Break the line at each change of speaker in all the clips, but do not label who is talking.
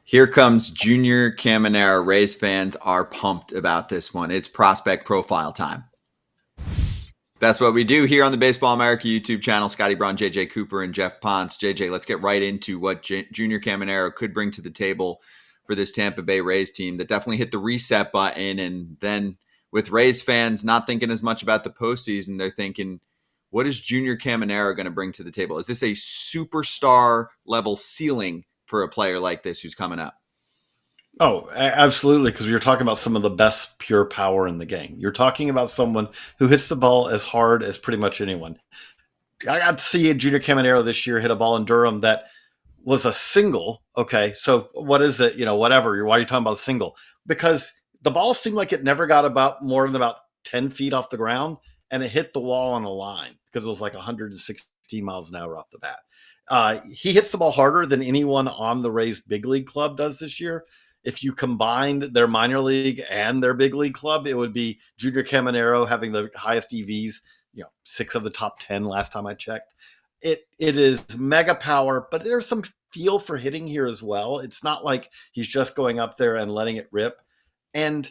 Here comes Junior Caminero. Rays fans are pumped about this one. It's prospect profile time. That's what we do here on the Baseball America YouTube channel. Scotty Braun, JJ Cooper, and Jeff Ponce. JJ, let's get right into what Junior Caminero could bring to the table for this Tampa Bay Rays team that definitely hit the reset button. And then with Rays fans not thinking as much about the postseason, they're thinking, what is Junior Caminero going to bring to the table? Is this a superstar level ceiling for a player like this who's coming up?
Oh, absolutely. Because you're talking about some of the best pure power in the game. You're talking about someone who hits the ball as hard as pretty much anyone. I got to see a Junior Caminero this year hit a ball in Durham that was a single. Okay, so what is it? Whatever. Why are you talking about a single? Because the ball seemed like it never got more than about 10 feet off the ground, and it hit the wall on a line because it was like 116 miles an hour off the bat. He hits the ball harder than anyone on the Rays big league club does this year. If you combined their minor league and their big league club, it would be Junior Caminero having the highest EVs, 6 of the top 10 last time I checked. It is mega power, but there's some feel for hitting here as well. It's not like he's just going up there and letting it rip. And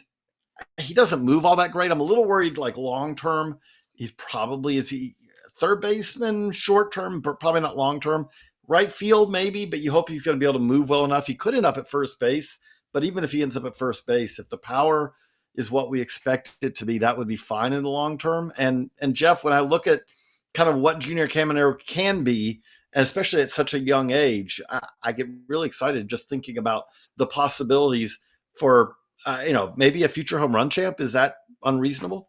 he doesn't move all that great. I'm a little worried, like long term, he's probably is he third baseman short term, but probably not long term. Right field, maybe, but you hope he's going to be able to move well enough. He could end up at first base, but even if he ends up at first base, if the power is what we expect it to be, that would be fine in the long term. And Jeff, when I look at kind of what Junior Caminero can be, and especially at such a young age, I get really excited just thinking about the possibilities for maybe a future home run champ. Is that unreasonable?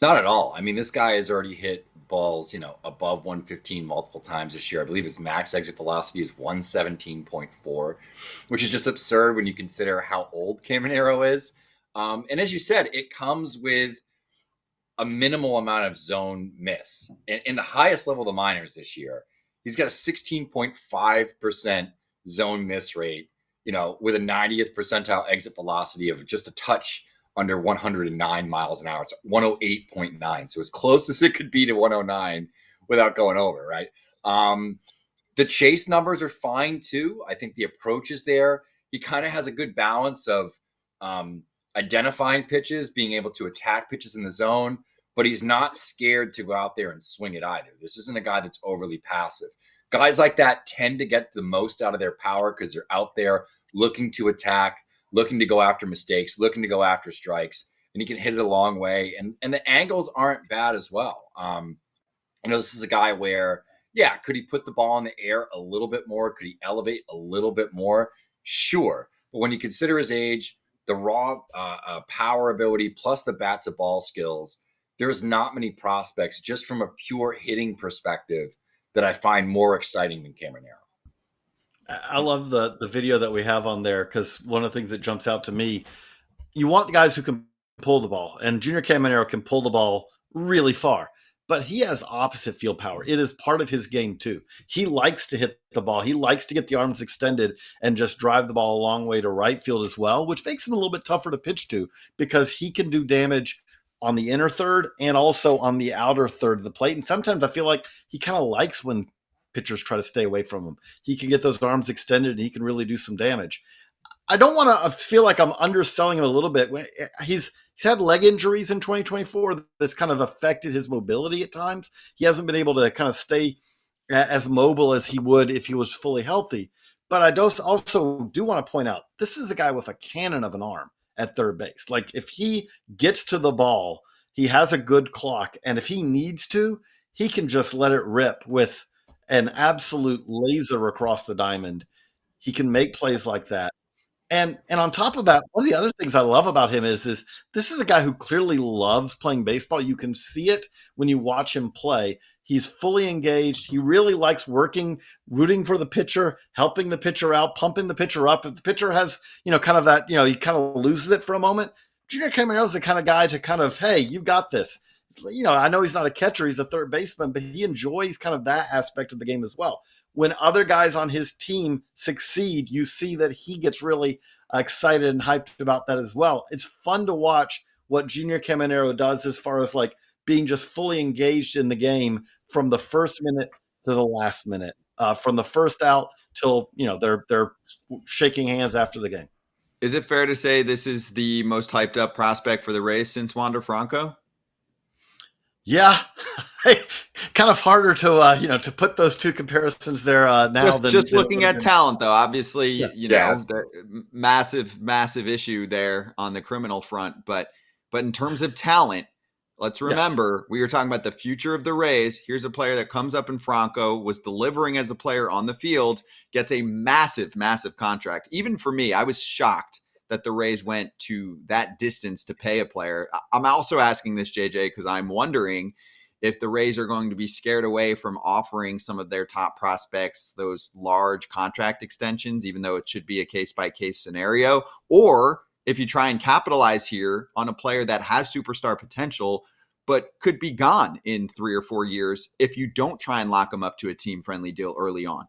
Not at all. I mean, this guy has already hit balls, above 115 multiple times this year. I believe his max exit velocity is 117.4, which is just absurd when you consider how old Caminero is. And as you said, it comes with a minimal amount of zone miss. In the highest level of the minors this year, he's got a 16.5% zone miss rate, with a 90th percentile exit velocity of just a touch under 109 miles an hour. It's 108.9. So as close as it could be to 109 without going over, right? The chase numbers are fine too. I think the approach is there. He kind of has a good balance of identifying pitches, being able to attack pitches in the zone, but he's not scared to go out there and swing it either. This isn't a guy that's overly passive. Guys like that tend to get the most out of their power because they're out there looking to attack, looking to go after mistakes, looking to go after strikes, and he can hit it a long way. And the angles aren't bad as well. This is a guy where, yeah, could he put the ball in the air a little bit more? Could he elevate a little bit more? Sure. But when you consider his age, the raw power ability plus the bat to ball skills, there's not many prospects just from a pure hitting perspective that I find more exciting than Caminero.
I love the video that we have on there because one of the things that jumps out to me, you want the guys who can pull the ball, and Junior Caminero can pull the ball really far, but he has opposite field power. It is part of his game too. He likes to hit the ball. He likes to get the arms extended and just drive the ball a long way to right field as well, which makes him a little bit tougher to pitch to because he can do damage on the inner third and also on the outer third of the plate. And sometimes I feel like he kind of likes when pitchers try to stay away from him. He can get those arms extended and he can really do some damage. I don't want to feel like I'm underselling him a little bit. He's had leg injuries in 2024 that's kind of affected his mobility at times. He hasn't been able to kind of stay as mobile as he would if he was fully healthy. But I also do want to point out, this is a guy with a cannon of an arm at third base. Like if he gets to the ball, he has a good clock. And if he needs to, he can just let it rip with an absolute laser across the diamond. He can make plays like that. And on top of that, one of the other things I love about him is this is a guy who clearly loves playing baseball. You can see it when you watch him play. He's fully engaged. He really likes working, rooting for the pitcher, helping the pitcher out, pumping the pitcher up. If the pitcher has, kind of that, he kind of loses it for a moment. Junior Caminero is the kind of guy to kind of, hey, you got this. I know he's not a catcher, he's a third baseman, but he enjoys kind of that aspect of the game as well. When other guys on his team succeed, you see that he gets really excited and hyped about that as well. It's fun to watch what Junior Caminero does as far as like being just fully engaged in the game from the first minute to the last minute, from the first out till they're shaking hands after the game.
Is it fair to say this is the most hyped up prospect for the Rays since Wander Franco?
Yeah, kind of harder to to put those two comparisons there now
Just looking at talent, though. Obviously,
yes.
massive issue there on the criminal front. But in terms of talent, let's remember we were talking about the future of the Rays. Here's a player that comes up in Franco, was delivering as a player on the field, gets a massive contract. Even for me, I was shocked that the Rays went to that distance to pay a player. I'm also asking this, JJ, because I'm wondering if the Rays are going to be scared away from offering some of their top prospects those large contract extensions, even though it should be a case-by-case scenario, or if you try and capitalize here on a player that has superstar potential but could be gone in 3 or 4 years if you don't try and lock them up to a team-friendly deal early on.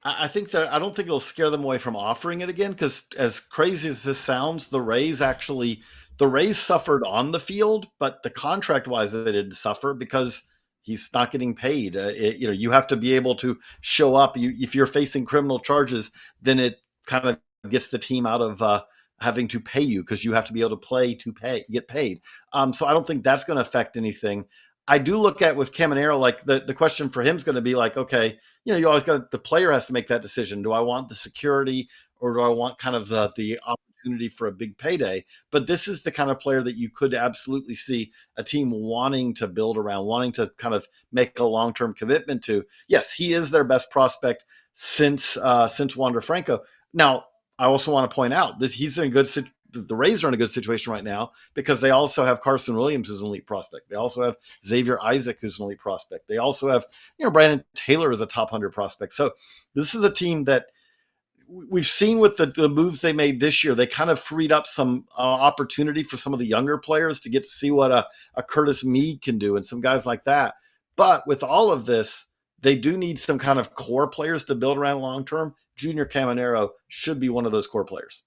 I think that I don't think it'll scare them away from offering it again, because as crazy as this sounds, the Rays suffered on the field, but the contract wise they didn't suffer because he's not getting paid. You have to be able to show up. If you're facing criminal charges, then it kind of gets the team out of having to pay you, because you have to be able to get paid. So I don't think that's going to affect anything. I do look at with Caminero, like the question for him is going to be like, okay, you always the player has to make that decision. Do I want the security, or do I want kind of the opportunity for a big payday? But this is the kind of player that you could absolutely see a team wanting to build around, wanting to kind of make a long-term commitment to. Yes, he is their best prospect since Wander Franco. Now, I also want to point out he's in a good situation. The Rays are in a good situation right now because they also have Carson Williams, who's an elite prospect. They also have Xavier Isaac, who's an elite prospect. They also have, Brandon Taylor is a top 100 prospect. So this is a team that we've seen with the moves they made this year. They kind of freed up some opportunity for some of the younger players to get to see what a Curtis Meade can do and some guys like that. But with all of this, they do need some kind of core players to build around long-term. Junior Caminero should be one of those core players.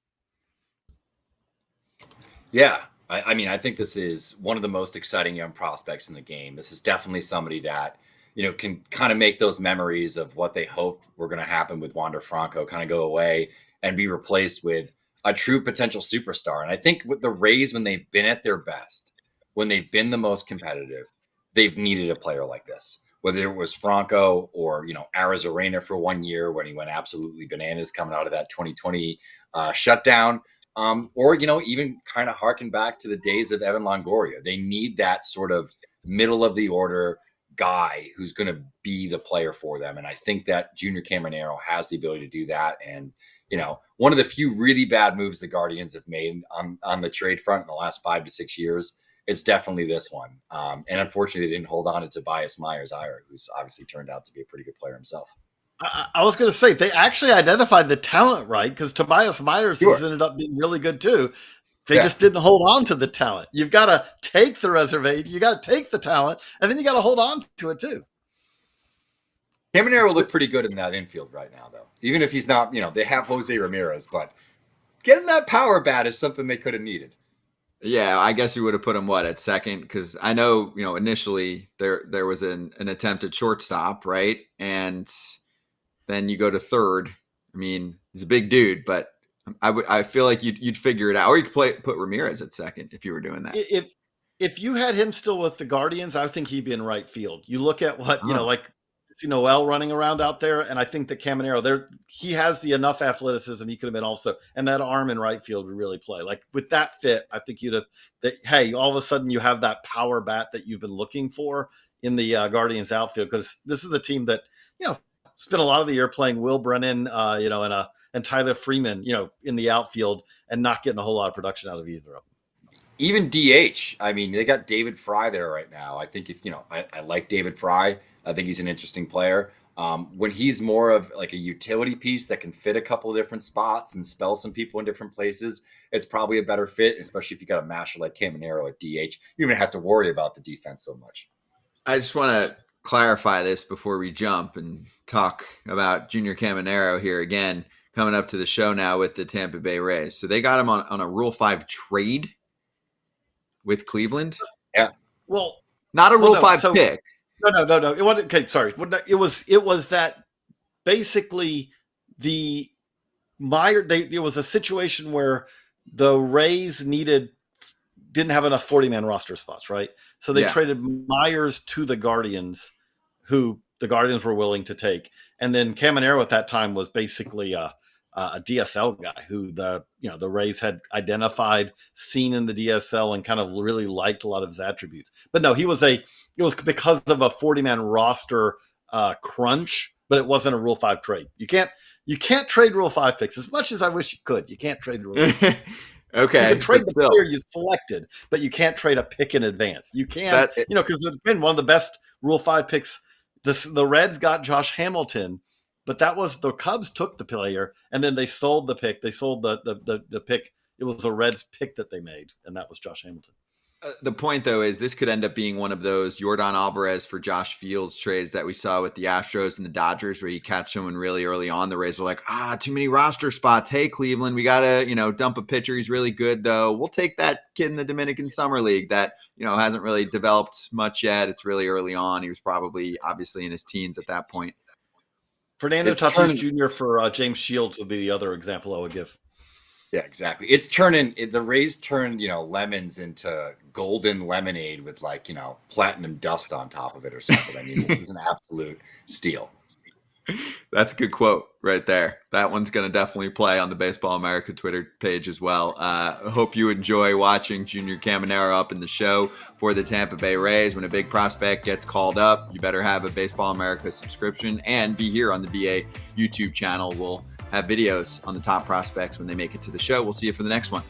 Yeah. I mean, I think this is one of the most exciting young prospects in the game. This is definitely somebody that, can kind of make those memories of what they hope were going to happen with Wander Franco kind of go away and be replaced with a true potential superstar. And I think with the Rays, when they've been at their best, when they've been the most competitive, they've needed a player like this. Whether it was Franco or, Arizarena for 1 year when he went absolutely bananas coming out of that 2020 shutdown. Or, even kind of harken back to the days of Evan Longoria. They need that sort of middle of the order guy who's going to be the player for them. And I think that Junior Caminero has the ability to do that. And, one of the few really bad moves the Guardians have made on the trade front in the last 5 to 6 years, it's definitely this one. And unfortunately, they didn't hold on to Tobias Myers either, who's obviously turned out to be a pretty good player himself.
I was going to say, they actually identified the talent right, because Tobias Myers has ended up being really good too. They just didn't hold on to the talent. You've got to take the reservation, you got to take the talent, and then you got to hold on to it too.
Caminero will look pretty good in that infield right now, though. Even if he's not, they have Jose Ramirez, but getting that power bat is something they could have needed.
Yeah, I guess you would have put him at second, because I know, initially there was an attempt at shortstop, right? And then you go to third. I mean, he's a big dude, but I feel like you'd figure it out, or you could put Ramirez at second if you were doing that.
If you had him still with the Guardians, I think he'd be in right field. You look at what like Noel running around out there, and I think that Caminero he has the enough athleticism. He could have been also, and that arm in right field would really play. Like with that fit, I think you'd have that. Hey, all of a sudden you have that power bat that you've been looking for in the Guardians outfield, because this is a team that spent a lot of the year playing Will Brennan, and Tyler Freeman, in the outfield, and not getting a whole lot of production out of either of them.
Even DH. I mean, they got David Fry there right now. I think if I like David Fry. I think he's an interesting player. When he's more of like a utility piece that can fit a couple of different spots and spell some people in different places, it's probably a better fit, especially if you got a masher like Caminero at DH. You don't even have to worry about the defense so much.
I just want to clarify this before we jump and talk about Junior Caminero here again, coming up to the show now with the Tampa Bay Rays. So they got him on a Rule 5 trade with Cleveland.
Yeah.
Well,
not a Rule 5 pick.
No. It wasn't. Okay, sorry. It was that basically the it was a situation where the Rays didn't have enough 40-man roster spots, right? So they traded Myers to the Guardians, who the Guardians were willing to take. And then Caminero at that time was basically a DSL guy who the Rays had identified, seen in the DSL, and kind of really liked a lot of his attributes. But no, it was because of a 40-man roster crunch, but it wasn't a Rule 5 trade. You can't trade Rule 5 picks as much as I wish you could. You can't trade Rule 5 picks.
Okay.
You can trade the player you selected, but you can't trade a pick in advance. You can, because it's been one of the best Rule 5 picks. The Reds got Josh Hamilton, but that was the Cubs took the player, and then they sold the pick. They sold the pick. It was a Reds pick that they made, and that was Josh Hamilton.
The point, though, is this could end up being one of those Yordan Alvarez for Josh Fields trades that we saw with the Astros and the Dodgers, where you catch someone really early on. The Rays are like, too many roster spots. Hey, Cleveland, we got to, dump a pitcher. He's really good, though. We'll take that kid in the Dominican Summer League that, hasn't really developed much yet. It's really early on. He was probably obviously in his teens at that point.
Fernando Tatis Jr. for James Shields would be the other example I would give.
Yeah, exactly. The Rays turned, lemons into golden lemonade with platinum dust on top of it or something. I mean, it was an absolute steal.
That's a good quote right there. That one's going to definitely play on the Baseball America Twitter page as well. Hope you enjoy watching Junior Caminero up in the show for the Tampa Bay Rays. When a big prospect gets called up, you better have a Baseball America subscription and be here on the BA YouTube channel. We'll have videos on the top prospects when they make it to the show. We'll see you for the next one.